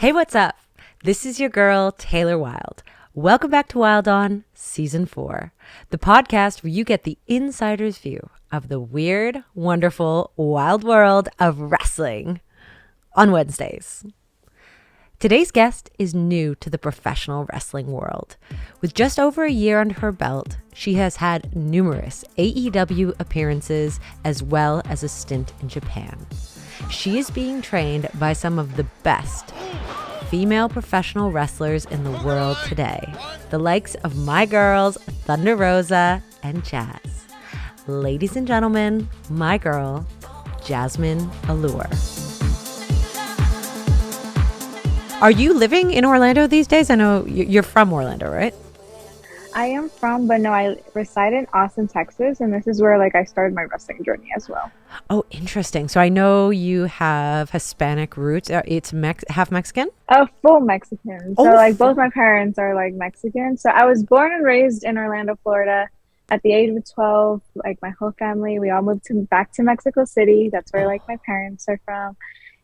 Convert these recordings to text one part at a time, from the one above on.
Hey, what's up? This is your girl, Taylor Wilde. Welcome back to Wilde On Season 4, the podcast where you get the insider's view of the weird, wonderful, wild world of wrestling on Wednesdays. Today's guest is new to the professional wrestling world. With just over a year under her belt, she has had numerous AEW appearances as well as a stint in Japan. She is being trained by some of the best female professional wrestlers in the world today, the likes of my girls, Thunder Rosa and Jazz. Ladies and gentlemen, my girl, Jazmin Allure. Are you living in Orlando these days? I know you're from Orlando, right? I am from, but no, I reside in Austin, Texas, and this is where I started my wrestling journey as well. Oh, interesting. So I know you have Hispanic roots. It's half Mexican? Full Mexican. So both my parents are Mexican. So I was born and raised in Orlando, Florida. At the age of 12, my whole family, we all moved back to Mexico City. That's where my parents are from.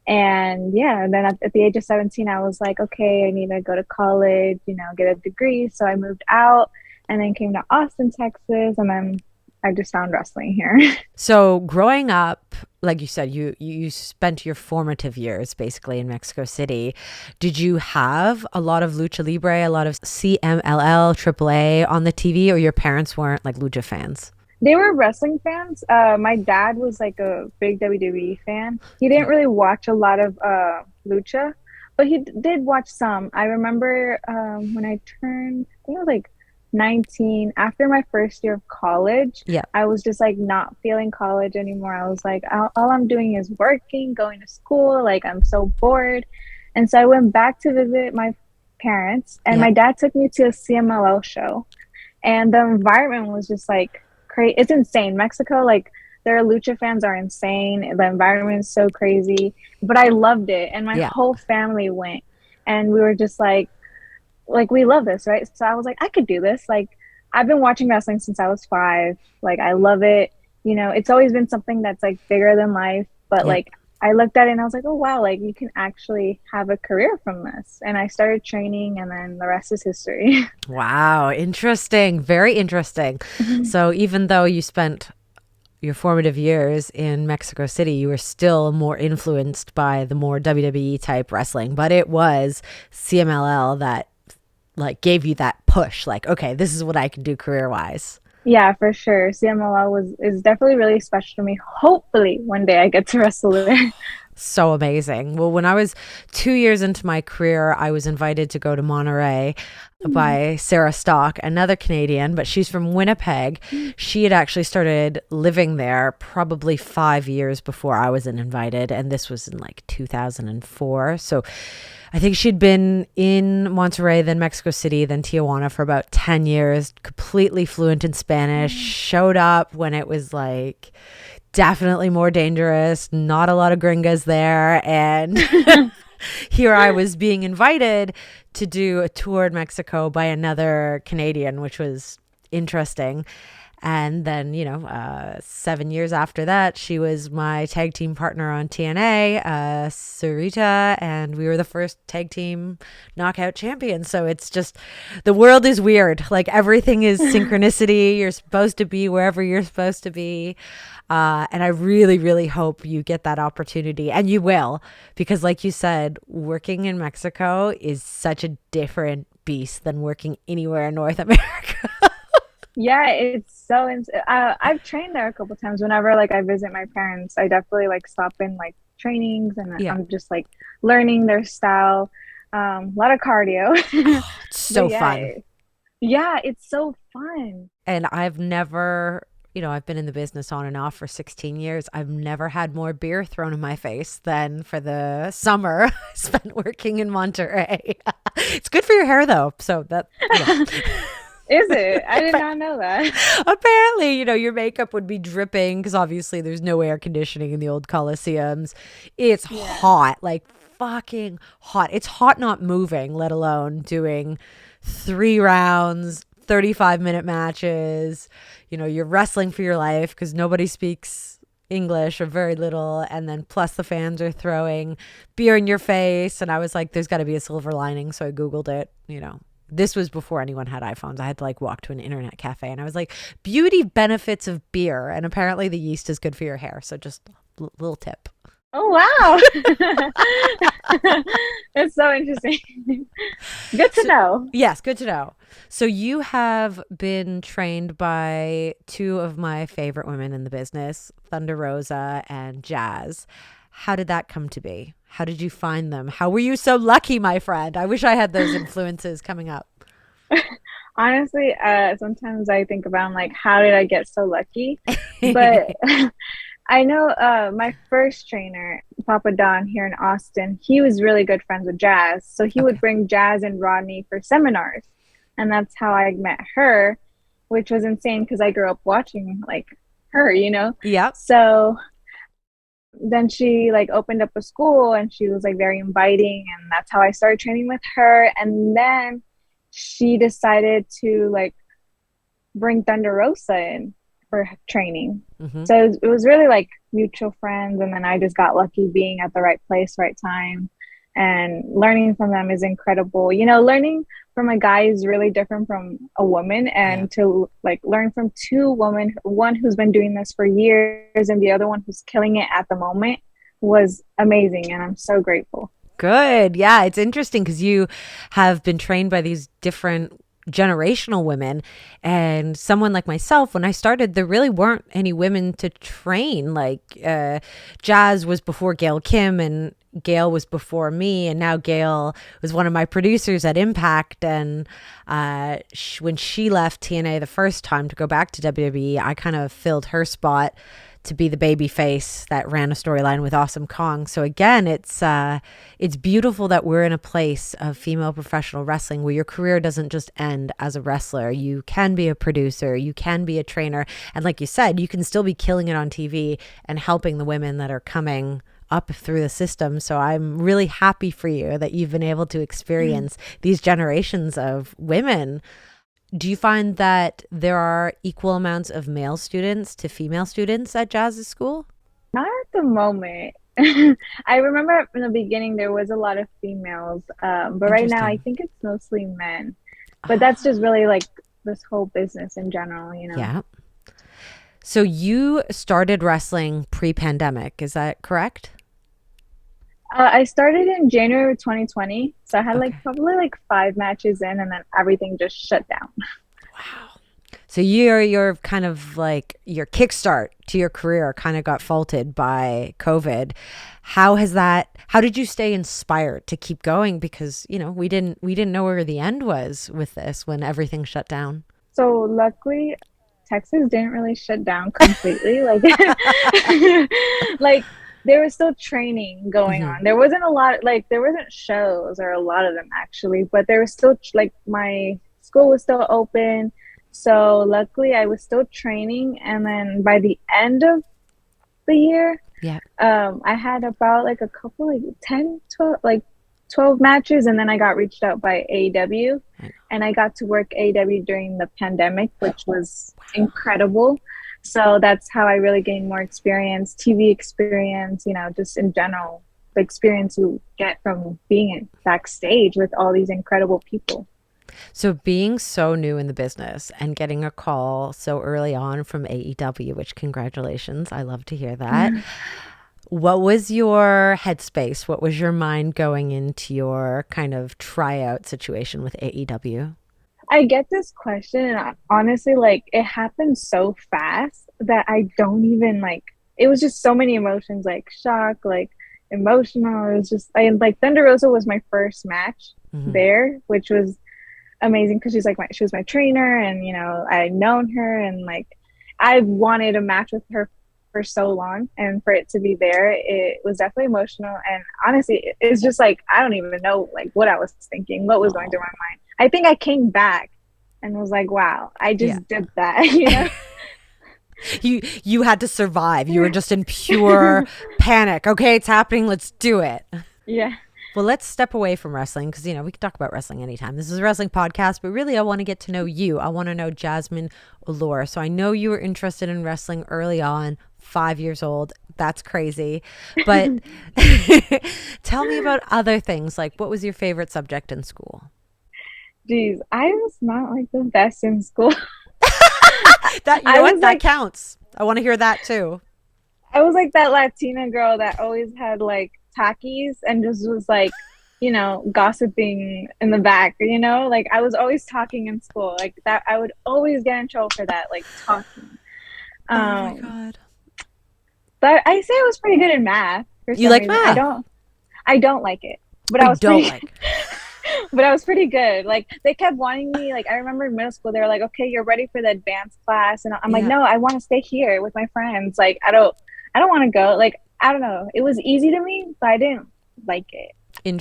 And yeah, and then at the age of 17, I was like, okay, I need to go to college, get a degree. So I moved out and then came to Austin, Texas, and then I just found wrestling here. So growing up, like you said, you spent your formative years basically in Mexico City. Did you have a lot of Lucha Libre, a lot of CMLL, AAA on the TV, or your parents weren't Lucha fans? They were wrestling fans. My dad was a big WWE fan. He didn't really watch a lot of Lucha, but he did watch some. I remember when I turned, I think it was 19, after my first year of college, I was just not feeling college anymore. I was all I'm doing is working, going to school. I'm so bored. And so I went back to visit my parents, and my dad took me to a CMLL show. And the environment was just crazy. It's insane. Mexico, their Lucha fans are insane. The environment is so crazy, but I loved it. And my whole family went, and we were just we love this, right? So I was I could do this. I've been watching wrestling since I was 5. I love it. It's always been something that's bigger than life. But I looked at it and I was oh wow, you can actually have a career from this. And I started training, and then the rest is history. Wow, interesting. Very interesting. So even though you spent your formative years in Mexico City, you were still more influenced by the more WWE type wrestling, but it was CMLL that gave you that push, okay, this is what I can do career-wise. Yeah, for sure. CMLL is definitely really special to me. Hopefully one day I get to wrestle there. So amazing. Well, when I was 2 years into my career, I was invited to go to Monterey by Sarah Stock, another Canadian, but she's from Winnipeg. She had actually started living there probably 5 years before I was invited, and this was in 2004. So I think she'd been in Monterey, then Mexico City, then Tijuana for about 10 years, completely fluent in Spanish, showed up when it was definitely more dangerous, not a lot of gringas there. And here I was being invited to do a tour in Mexico by another Canadian, which was interesting. And then, 7 years after that, she was my tag team partner on TNA, Sarita, and we were the first tag team knockout champions. So it's just, the world is weird. Everything is synchronicity. You're supposed to be wherever you're supposed to be. And I really, really hope you get that opportunity, and you will, because like you said, working in Mexico is such a different beast than working anywhere in North America. Yeah, it's so I've trained there a couple times. Whenever I visit my parents, I definitely stop in trainings, and I'm just learning their style. A lot of cardio. It's so fun. Yeah, it's so fun. And I've never, I've been in the business on and off for 16 years. I've never had more beer thrown in my face than for the summer I spent working in Monterey. It's good for your hair though. So that, Is it? I did not know that. Apparently, your makeup would be dripping because obviously there's no air conditioning in the old Coliseums. It's hot, fucking hot. It's hot not moving, let alone doing 3 rounds, 35-minute matches. You're wrestling for your life because nobody speaks English or very little, and then plus the fans are throwing beer in your face, and I was like, there's got to be a silver lining, so I googled it. This was before anyone had iPhones. I had to like walk to an internet cafe, and I was like, beauty benefits of beer, and apparently the yeast is good for your hair. So just little tip. Oh, wow. That's so interesting. Good to know. Yes, good to know. So you have been trained by two of my favorite women in the business, Thunder Rosa and Jazz. How did that come to be? How did you find them? How were you so lucky, my friend? I wish I had those influences coming up. Honestly, sometimes I think about, I'm like, how did I get so lucky? But I know my first trainer, Papa Don here in Austin, he was really good friends with Jazz. So he would bring Jazz and Rodney for seminars. And that's how I met her, which was insane because I grew up watching like her, Yep. So then she like opened up a school and she was like very inviting. And that's how I started training with her. And then she decided to like bring Thunder Rosa in for training. Mm-hmm. So it was really like mutual friends. And then I just got lucky being at the right place, right time, and learning from them is incredible. Learning from a guy is really different from a woman, and to like learn from two women, one who's been doing this for years and the other one who's killing it at the moment, was amazing. And I'm so grateful. Good. Yeah. It's interesting because you have been trained by these different generational women, and someone like myself, when I started, there really weren't any women to train. Like Jazz was before Gail Kim, and Gail was before me, and now Gail was one of my producers at Impact. And when she left TNA the first time to go back to WWE, I kind of filled her spot to be the baby face that ran a storyline with Awesome Kong. So again, it's beautiful that we're in a place of female professional wrestling where your career doesn't just end as a wrestler. You can be a producer, you can be a trainer, and like you said, you can still be killing it on TV and helping the women that are coming up through the system. So I'm really happy for you that you've been able to experience these generations of women. Do you find that there are equal amounts of male students to female students at Jazz's school? Not at the moment. I remember in the beginning there was a lot of females, but right now I think it's mostly men. But that's just really like this whole business in general, Yeah. So you started wrestling pre-pandemic, is that correct? I started in January 2020, so I had probably 5 matches in, and then everything just shut down. Wow. So you're kind of like your kickstart to your career kind of got faulted by COVID. How did you stay inspired to keep going? Because, we didn't know where the end was with this when everything shut down. So luckily, Texas didn't really shut down completely. There was still training going on. There wasn't a lot, there wasn't shows, or a lot of them actually, but there was still, my school was still open. So luckily I was still training. And then by the end of the year, I had about a couple, 10, 12 matches. And then I got reached out by AEW, and I got to work AEW during the pandemic, which was incredible. So that's how I really gained more experience, TV experience, just in general, the experience you get from being backstage with all these incredible people. So being so new in the business and getting a call so early on from AEW, which congratulations, I love to hear that. What was your headspace? What was your mind going into your kind of tryout situation with AEW? I get this question, and honestly, it happened so fast that I don't even it was just so many emotions, shock, emotional. It was just, Thunder Rosa was my first match there, which was amazing because she was my trainer, and, I'd known her, and I wanted a match with her for so long, and for it to be there, it was definitely emotional. And honestly, it's just I don't even know what I was thinking, what was going through my mind. I think I came back and was wow, I just did that, You had to survive. You were just in pure panic. Okay, it's happening. Let's do it. Yeah. Well, let's step away from wrestling because, we can talk about wrestling anytime. This is a wrestling podcast, but really I want to get to know you. I want to know Jazmin Allure. So I know you were interested in wrestling early on. 5 years old. That's crazy. But tell me about other things. Like, what was your favorite subject in school? Geez, I was not like the best in school. That, you know I what? was That like counts. I want to hear that too. I was like that Latina girl that always had like Takis and just was like, gossiping in the back, Like I was always talking in school. Like that I would always get in trouble for that, like talking. Oh my Um, God. but I say I was pretty good in math for You some like reason. I math? don't I don't like it. But Or I you was don't pretty like? but I was pretty good. Like they kept wanting me, like I remember in middle school they were like, "Okay, you're ready for the advanced class." And I'm like, Yeah. "No, I want to stay here with my friends. Like I don't want to go." Like I don't know. It was easy to me, but I didn't like it,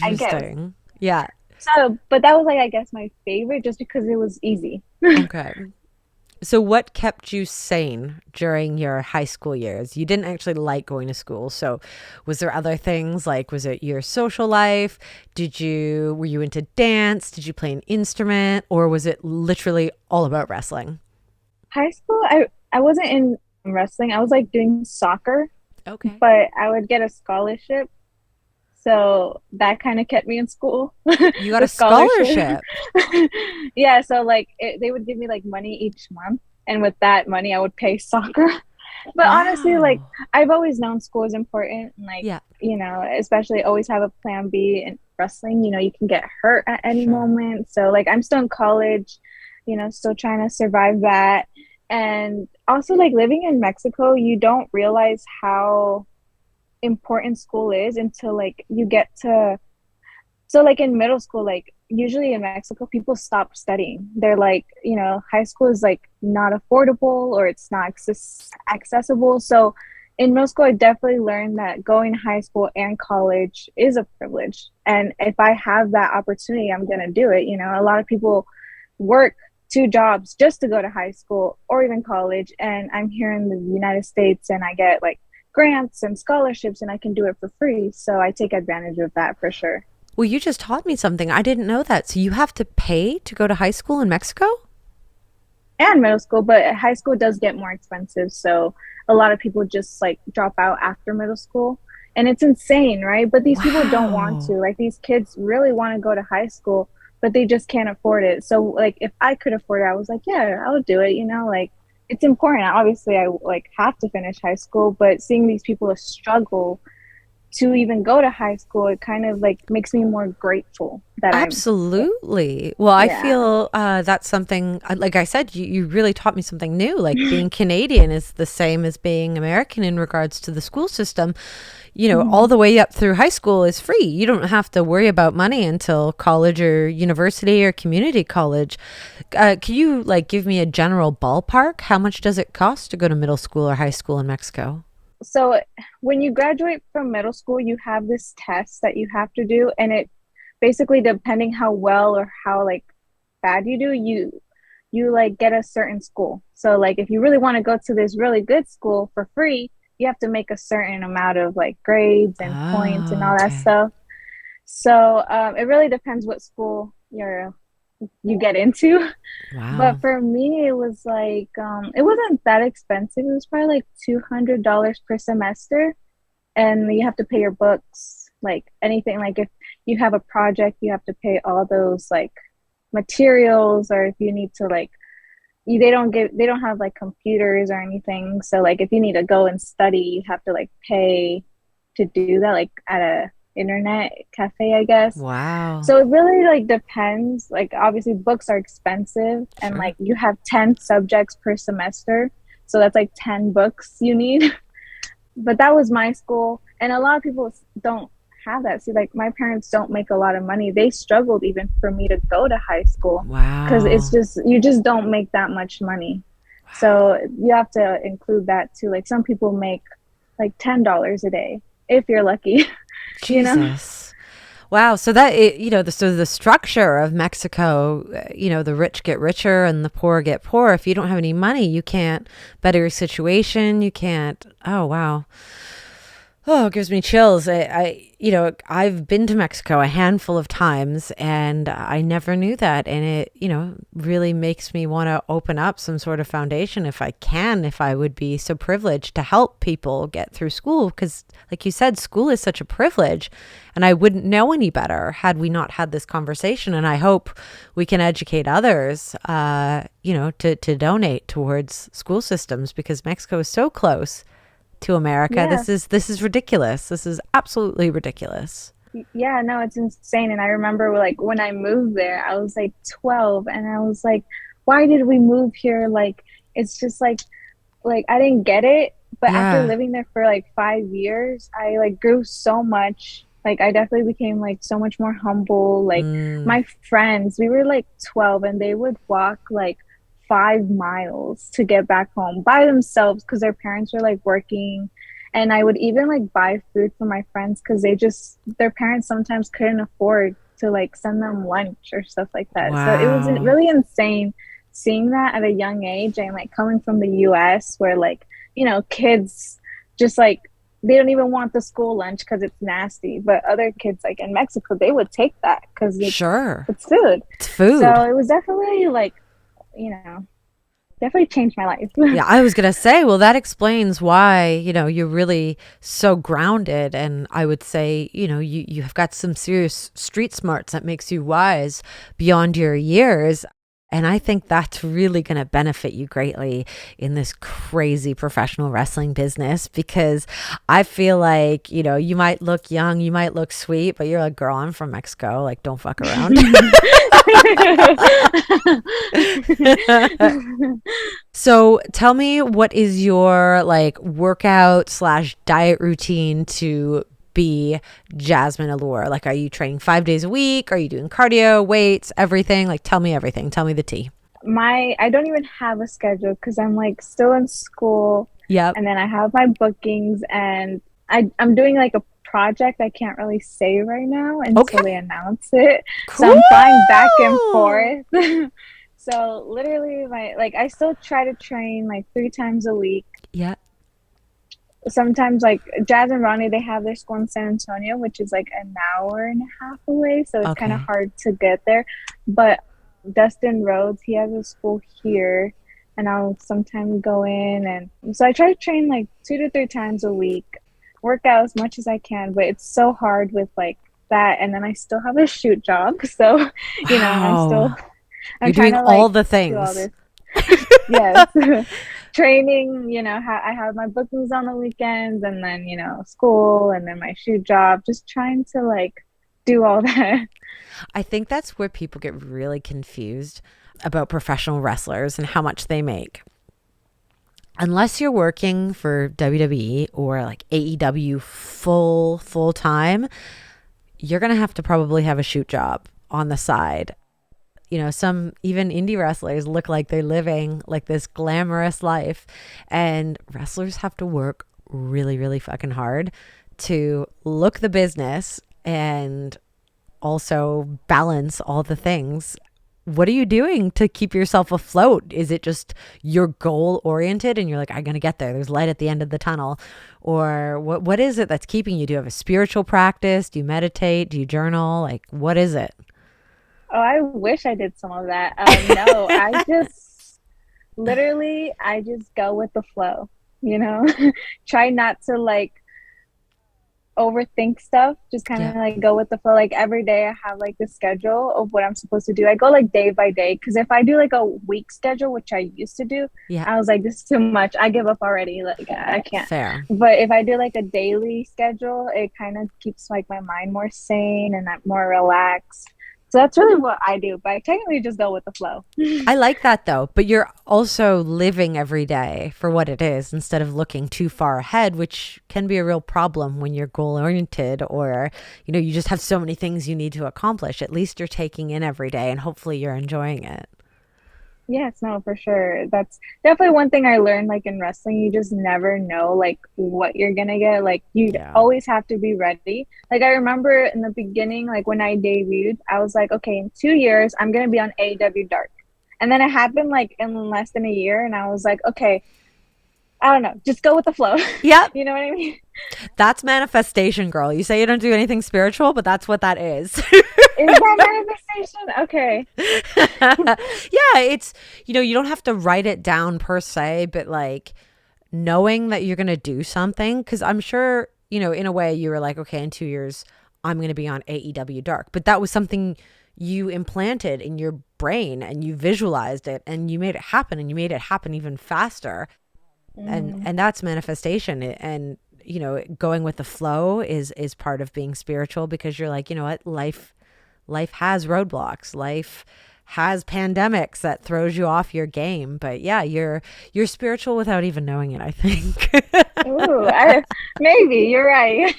I guess. Interesting. Yeah. So, but that was like I guess my favorite just because it was easy. Okay. So, what kept you sane during your high school years? You didn't actually like going to school. So, was there other things like, was it your social life? Were you into dance? Did you play an instrument? Or was it literally all about wrestling? High school, I wasn't in wrestling. I was like doing soccer, Okay. but I would get a scholarship. So that kind of kept me in school. You got The a scholarship. scholarship. Yeah, so like they would give me like money each month, and with that money, I would pay soccer. But honestly, like Wow. I've always known school is important, and like Yeah, especially always have a plan B in wrestling. You can get hurt at any sure. moment. So like I'm still in college, still trying to survive that, and also like living in Mexico, you don't realize how important school is until like you get to so like in middle school, like usually in Mexico, people stop studying. They're like, high school is like not affordable or it's not accessible. So in middle school, I definitely learned that going to high school and college is a privilege. And if I have that opportunity, I'm gonna do it. A lot of people work two jobs just to go to high school or even college. And I'm here in the United States and I get like grants and scholarships and I can do it for free. So I take advantage of that for sure. Well, you just taught me something. I didn't know that. So, you have to pay to go to high school in Mexico? And middle school, but high school does get more expensive. So a lot of people just like drop out after middle school. And it's insane, right? But these people don't want to. Wow. Like these kids really want to go to high school, but they just can't afford it. So like if I could afford it, I was like, yeah, I'll do it, like it's important. Obviously I like have to finish high school, but seeing these people struggle to even go to high school, it kind of like makes me more grateful that I'm Absolutely. Well, I yeah. feel that's something, like I said, you really taught me something new. Like being Canadian is the same as being American in regards to the school system. All Mhm. the way up through high school is free. You don't have to worry about money until college or university or community college. Can you like give me a general ballpark? How much does it cost to go to middle school or high school in Mexico? So when you graduate from middle school, you have this test that you have to do, and it basically depending how well or how like bad you do, you like get a certain school. So like if you really want to go to this really good school for free, you have to make a certain amount of like grades and points and Oh, all that okay. stuff. So it really depends what school you get into. But Wow. for me, it was like it wasn't that expensive. It was probably like $200 per semester, and you have to pay your books, like anything. Like if you have a project, you have to pay all those like materials, or if you need to like they don't have like computers or anything. So like if you need to go and study, you have to like pay to do that, like at a internet cafe, I guess. Wow. So it really like depends. Like obviously books are expensive and Sure. like you have 10 subjects per semester. So that's like 10 books you need. But that was my school and a lot of people don't have that. See, like my parents don't make a lot of money. They struggled even for me to go to high school because it's Wow. just you just don't make that much money. So you have to include that too. Like some people make like $10 a day if you're lucky, you know? Jesus. Wow. So that the structure of Mexico, the rich get richer and the poor get poorer. If you don't have any money, you can't better your situation. You can't. Oh, wow. Oh, it gives me chills. I've been to Mexico a handful of times and I never knew that. And it, really makes me want to open up some sort of foundation if I can, if I would be so privileged to help people get through school. Because, like you said, school is such a privilege. And I wouldn't know any better had we not had this conversation. And I hope we can educate others, to donate towards school systems because Mexico is so close to America. Yeah. This is ridiculous. This is absolutely ridiculous. Yeah, no, it's insane. And I remember like when I moved there, I was like 12 and I was like, why did we move here? Like it's just like I didn't get it. But after Yeah. living there for like 5 years, I like grew so much. Like I definitely became like so much more humble. Like Mm, my friends, we were like 12 and they would walk like 5 miles to get back home by themselves because their parents were like working. And I would even like buy food for my friends because their parents sometimes couldn't afford to like send them lunch or stuff like that. So it was wow. really insane seeing that at a young age and like coming from the US where like, kids just like they don't even want the school lunch because it's nasty. But other kids like in Mexico, they would take that because Sure. it's food. It's So food. it was definitely like, you know, definitely changed my life. Yeah, I was going to say, well, that explains why, you're really so grounded. And I would say, you have got some serious street smarts that makes you wise beyond your years. And I think that's really going to benefit you greatly in this crazy professional wrestling business because I feel like, you might look young, you might look sweet, but you're like, girl, I'm from Mexico. Like, don't fuck around. So tell me, what is your like workout slash diet routine to be Jazmin Allure? Like, are you training 5 days a week? Are you doing cardio, weights, everything? Like, tell me everything. Tell me the tea. I don't even have a schedule because I'm like still in school Yep. and then I have my bookings and I'm doing like a project I can't really say right now until they Okay. announce it. So Cool. I'm flying back and forth. So literally I still try to train like 3 times a week. Yeah. Sometimes like Jazz and Ronnie, they have their school in San Antonio, which is like an hour and a half away, so it's kind of Okay. hard to get there. But Dustin Rhodes, he has a school here, and I'll sometimes go in, and so I try to train like 2 to 3 times a week, work out as much as I can. But it's so hard with like that, and then I still have a shoot job, so Wow. I'm You're trying doing to all like the do all things. this. Yes. Training, I have my bookings on the weekends and then, school and then my shoe job, just trying to like do all that. I think that's where people get really confused about professional wrestlers and how much they make. Unless you're working for WWE or like AEW full time, you're going to have to probably have a shoot job on the side. Some even indie wrestlers look like they're living like this glamorous life, and wrestlers have to work really, really fucking hard to look the business and also balance all the things. What are you doing to keep yourself afloat? Is it just you're goal oriented and you're like, I'm going to get there. There's light at the end of the tunnel. Or what is it that's keeping you? Do you have a spiritual practice? Do you meditate? Do you journal? Like, what is it? Oh, I wish I did some of that. No, I just literally, I just go with the flow, you know, try not to like overthink stuff, just kind of Yeah. like go with the flow. Like every day I have like the schedule of what I'm supposed to do. I go like day by day because if I do like a week schedule, which I used to do, Yeah. I was like, this is too much. I give up already. Like I can't. Fair. But if I do like a daily schedule, it kind of keeps like my mind more sane and I'm more relaxed. So that's really what I do. But I technically just go with the flow. I like that though, but you're also living every day for what it is instead of looking too far ahead, which can be a real problem when you're goal oriented or, you just have so many things you need to accomplish. At least you're taking in every day and hopefully you're enjoying it. Yes, no, for sure. That's definitely one thing I learned like in wrestling. You just never know like what you're gonna get. Like you Yeah. always have to be ready. Like I remember in the beginning, like when I debuted, I was like, okay, in 2 years, I'm gonna be on AEW Dark. And then it happened like in less than a year, and I was like, okay, I don't know, just go with the flow. Yep. You know what I mean? That's manifestation, girl. You say you don't do anything spiritual, but that's what that is. Is that manifestation? Okay. Yeah, it's, you don't have to write it down per se, but like knowing that you're going to do something. Because I'm sure, in a way you were like, okay, in 2 years, I'm going to be on AEW Dark. But that was something you implanted in your brain and you visualized it and you made it happen and you made it happen even faster. And that's manifestation. And, going with the flow is part of being spiritual, because you're like, you know what, life has roadblocks. Life has pandemics that throws you off your game. But yeah, you're spiritual without even knowing it, I think. Ooh, maybe you're right.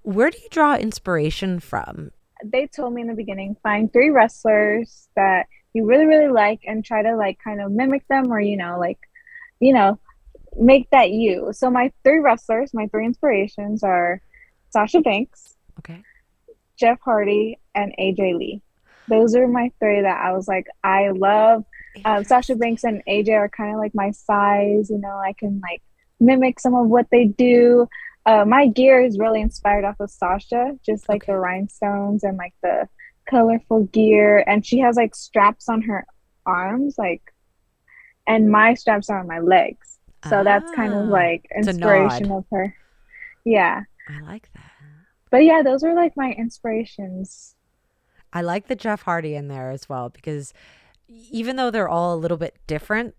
Where do you draw inspiration from? They told me in the beginning, find three wrestlers that you really, really like and try to like kind of mimic them, or, you know, make that you. So my three wrestlers, my three inspirations are Sasha Banks, Okay. Jeff Hardy, and AJ Lee. Those are my three that I was like, I love. Sasha Banks and AJ are kind of like my size. I can like mimic some of what they do. My gear is really inspired off of Sasha, just like the rhinestones and like the colorful gear. And she has like straps on her arms, like, and my straps are on my legs. So that's kind of like inspiration of her. Yeah. I like that. But yeah, those are like my inspirations. I like the Jeff Hardy in there as well, because even though they're all a little bit different,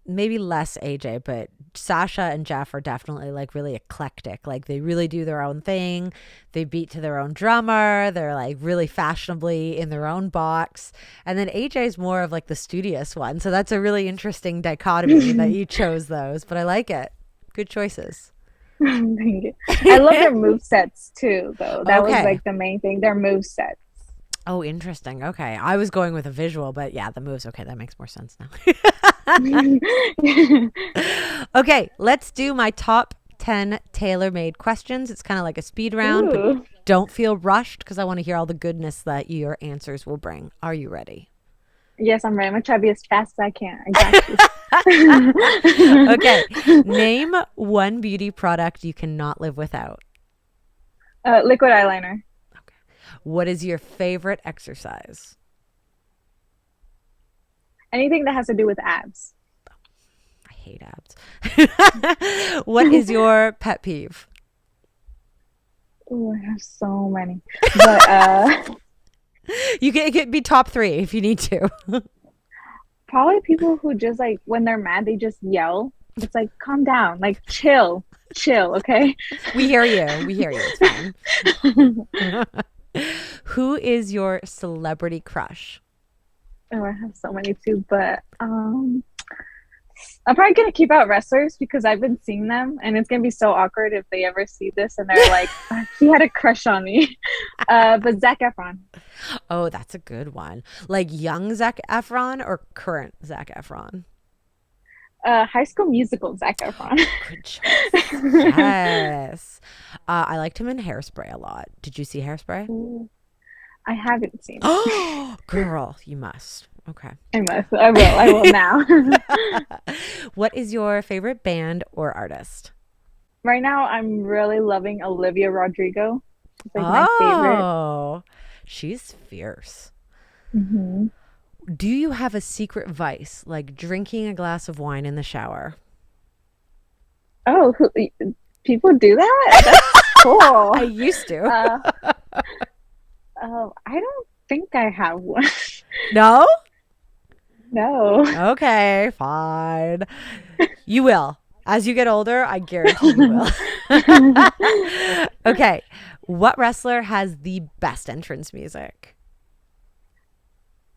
maybe less AJ, but Sasha and Jeff are definitely like really eclectic. Like they really do their own thing. They beat to their own drummer. They're like really fashionably in their own box. And then AJ is more of like the studious one. So that's a really interesting dichotomy that you chose those, but I like it. Good choices. Thank you. I love their move sets too, though. That was like the main thing, their move sets. Oh, interesting. Okay. I was going with a visual, but yeah, the moves. Okay. That makes more sense now. Okay. Let's do my top 10 tailor-made questions. It's kind of like a speed round, but don't feel rushed, because I want to hear all the goodness that your answers will bring. Are you ready? Yes, I'm ready. I'm going to try to be as fast as I can. I got you. Okay. Name one beauty product you cannot live without. Liquid eyeliner. What is your favorite exercise? Anything that has to do with abs. I hate abs. What is your pet peeve? Oh, I have so many. But It could be top 3 if you need to. Probably people who just like when they're mad, they just yell. It's like, calm down, like chill, okay? We hear you. It's fine. Who is your celebrity crush? Oh, I have so many too, but I'm probably gonna keep out wrestlers because I've been seeing them, and it's gonna be so awkward if they ever see this and they're like, "He had a crush on me." But Zac Efron. Oh, that's a good one. Like young Zac Efron or current Zac Efron? High School Musical Zac Efron. Good choice. Yes. I liked him in Hairspray a lot. Did you see Hairspray? Ooh, I haven't seen it. Oh, girl, you must. Okay. I must. I will now. What is your favorite band or artist? Right now, I'm really loving Olivia Rodrigo. She's like my favorite. Oh, she's fierce. Mm-hmm. Do you have a secret vice, like drinking a glass of wine in the shower? Oh, people do that? That's cool. I used to. I don't think I have one. No? No. Okay, fine. You will. As you get older, I guarantee you will. Okay. What wrestler has the best entrance music?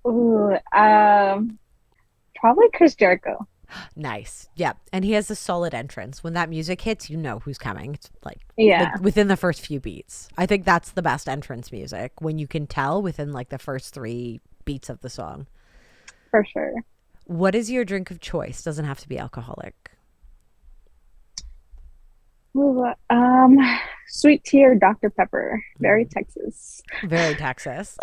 Ooh, probably Chris Jericho. Nice. Yeah. And he has a solid entrance. When that music hits, you know who's coming. It's like within the first few beats. I think that's the best entrance music, when you can tell within like the first 3 beats of the song. For sure. What is your drink of choice? Doesn't have to be alcoholic. Ooh, sweet tea or Dr. Pepper. Very Texas. Very Texas.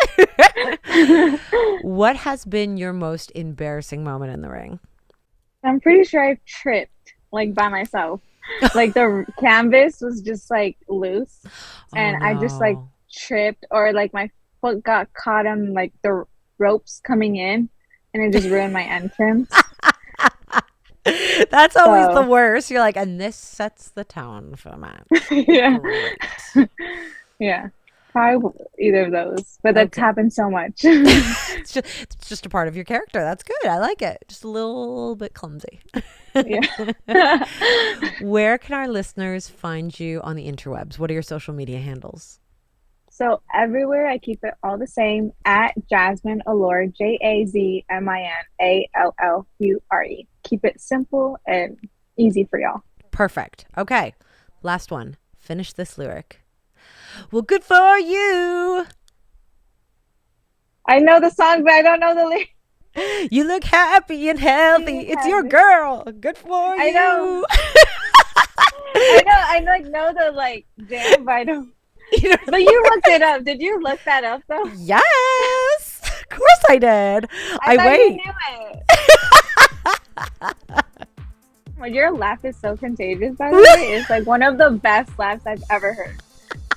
What has been your most embarrassing moment in the ring? I'm pretty sure I tripped like by myself. Like the canvas was just like loose Oh and I just like no. tripped or like my foot got caught on like the ropes coming in and it just ruined my entrance. That's always the So, worst. You're like, and this sets the tone for the match. yeah. Great. Yeah. Probably either of those. But that's Okay. happened so much. It's just a part of your character. That's good. I like it. Just a little bit clumsy. Yeah. Where can our listeners find you on the interwebs? What are your social media handles? So everywhere I keep it all the same at Jazmin Allure, JazminAllure. Keep it simple and easy for y'all. Perfect. Okay. Last one. Finish this lyric. Well, good for you. I know the song, but I don't know the lyrics. You look happy and healthy. It's your girl. Good for I know. you. I like know the like jam, but I don't. You know, But you looked it up. Did you look that up though? yes. Of course I did. I thought you wait. knew it. Well, your laugh is so contagious, by the way. It's like one of the best laughs I've ever heard.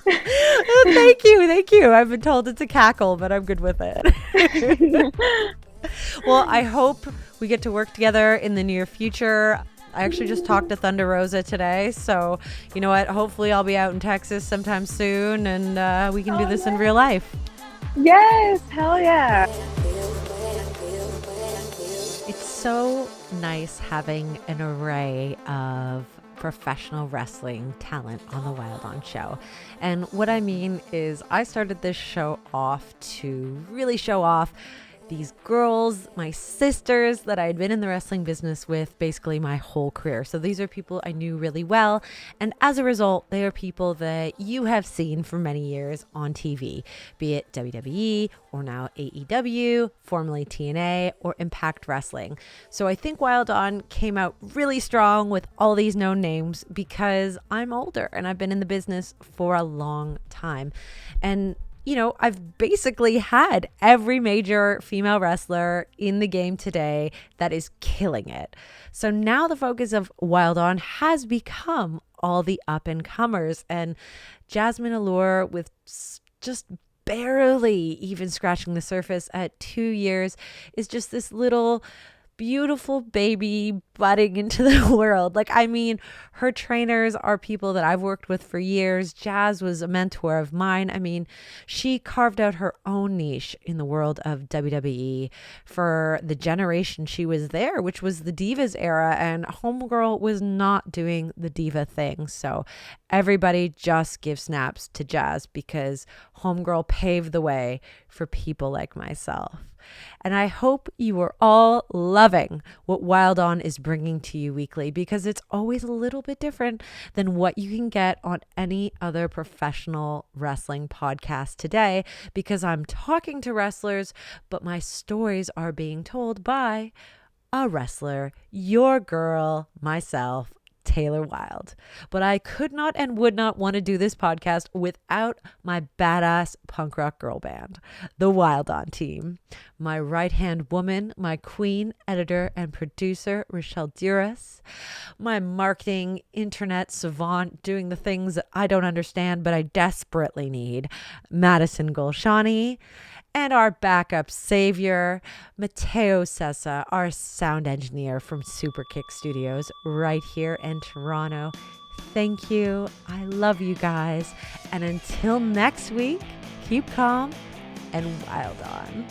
Oh, thank you. Thank you. I've been told it's a cackle, but I'm good with it. Well, I hope we get to work together in the near future. I actually just talked to Thunder Rosa today. So, you know what? Hopefully, I'll be out in Texas sometime soon and we can do this in real life. Yes, hell yeah. It's so nice having an array of professional wrestling talent on the Wilde On show. And what I mean is I started this show off to really show off these girls, my sisters that I had been in the wrestling business with basically my whole career. So these are people I knew really well. And as a result, they are people that you have seen for many years on TV, be it WWE or now AEW, formerly TNA, or Impact Wrestling. So I think Wilde On came out really strong with all these known names because I'm older and I've been in the business for a long time. And you know, I've basically had every major female wrestler in the game today that is killing it. So now the focus of Wilde On has become all the up and comers, and Jazmin Allure with just barely even scratching the surface at 2 years is just this little beautiful baby budding into the world. Like, I mean, her trainers are people that I've worked with for years. Jazz was a mentor of mine. I mean, she carved out her own niche in the world of WWE for the generation she was there, which was the Divas era, and Homegirl was not doing the diva thing. So everybody just give snaps to Jazz because Homegirl paved the way for people like myself. And I hope you are all loving what Wilde On is bringing to you weekly, because it's always a little bit different than what you can get on any other professional wrestling podcast today, because I'm talking to wrestlers, but my stories are being told by a wrestler, your girl, myself, Taylor Wilde. But I could not and would not want to do this podcast without my badass punk rock girl band, the Wilde On team. My right-hand woman, my queen, editor, and producer, Rochelle Douris. My marketing internet savant doing the things that I don't understand, but I desperately need, Madison Golshani. And our backup savior, Matteo Sessa, our sound engineer from Superkick Studios right here in Toronto. Thank you. I love you guys. And until next week, keep calm and Wilde On.